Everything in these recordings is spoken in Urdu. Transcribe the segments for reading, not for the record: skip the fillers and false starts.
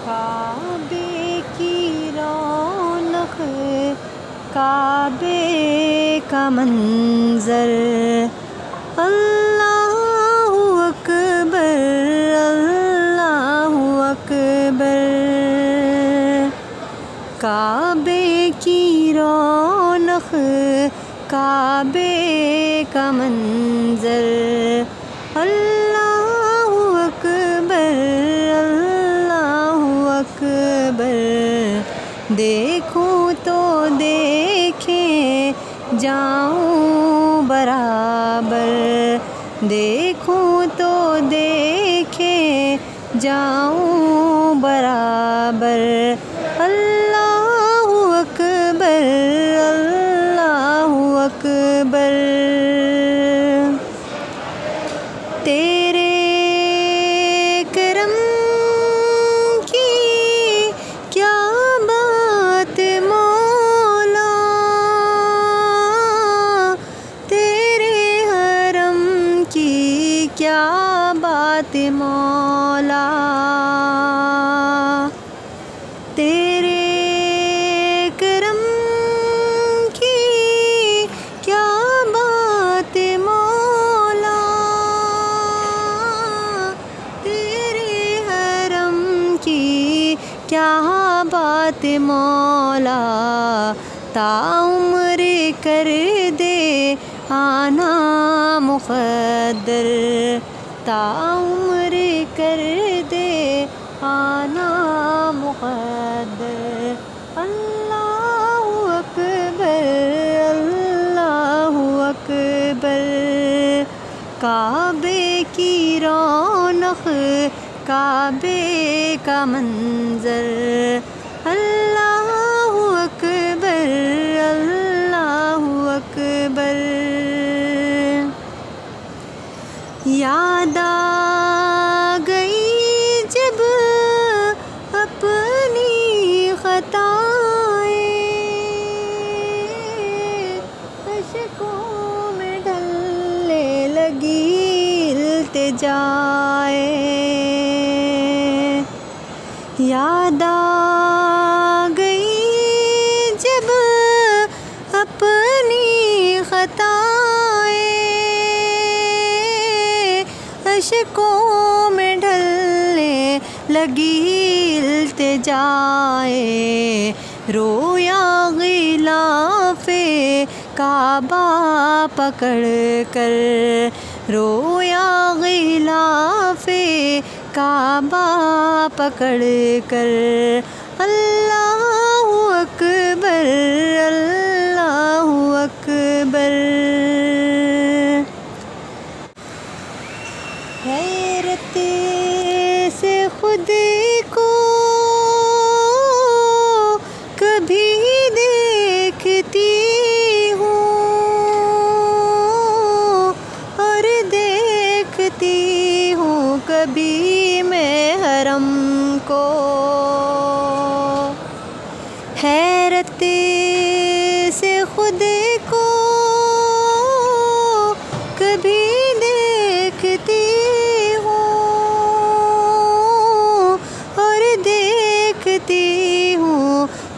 کعبے کی رونق، کعبے کا منظر، اللہ اکبر اللہ اکبر۔ کعبے کی رونق، کعبے کا منظر، اللہ اکبر اللہ اکبر۔ دیکھوں تو دیکھیں جاؤں برابر، دیکھوں تو دیکھیں جاؤں برابر، اللہ اکبر اللہ اکبر۔ تیرے کرم کی کیا بات مولا، تیرے حرم کی کیا بات مولا، تیرے کرم کی کیا بات مولا، تیرے حرم کی کیا بات مولا۔ تا عمر کر دے آنا مقدر، تا عمر کر دے آنا مقدر، اللہ اکبر اللہ اکبر۔ کعبے کی رونق، کعبے کا منظر، اللہ اکبر اللہ اکبر۔ یاد آ گئی جب اپنی خطائیں، اشکوں میں ڈھلنے لگی التجائیں، یاد آ گئی جب اپنی خطائیں، اشکوں میں ڈھلنے لگی التجائیں، رویا غلاف کعبہ پکڑ کر، رویا غلاف کعبہ پکڑ کر، اللہ اکبر اللہ اکبر۔ حیرت سے خود کو کبھی دیکھتی ہوں اور دیکھتی ہوں کبھی میں حرم کو، حیرت سے خود کو کبھی دیکھتی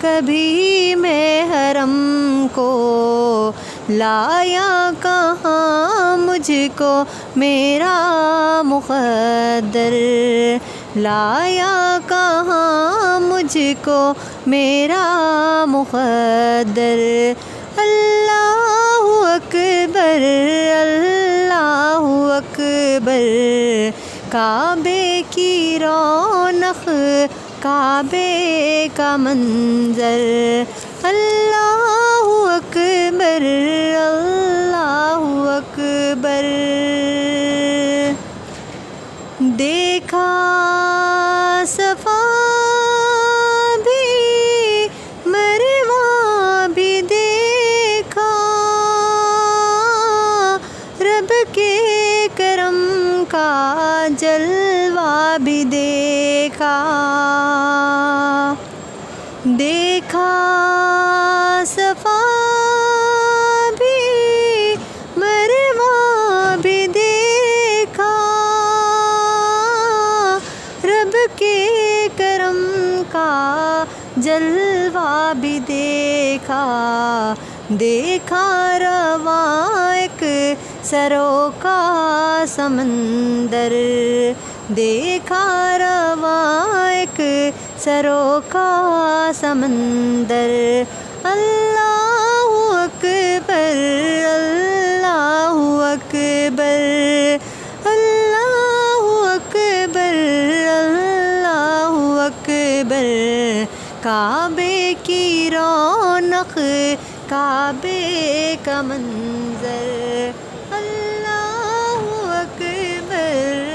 کبھی میں حرم کو، لایا کہاں مجھ کو میرا مقدر، لایا کہاں مجھ کو میرا مقدر، اللہ اکبر اللہ اکبر۔ کعبے کی رونق، کعبے کا منظر، اللہ اکبر اللہ اکبر۔ دیکھا صفا بھی مروہ بھی دیکھا، رب کے کرم کا جلوہ بھی دیکھا، دیکھا صفا بھی مروہ بھی دیکھا، رب کے کرم کا جلوہ بھی دیکھا، دیکھا رواں ایک سروں کا سمندر، دیکھا رواں ایک سروں کا سمندر۔ اللہ اکبر، اللہ اکبر، اللہ اکبر، اللہ اکبر۔ کعبے کی رونق، کعبے کا منظر، اللہ اکبر۔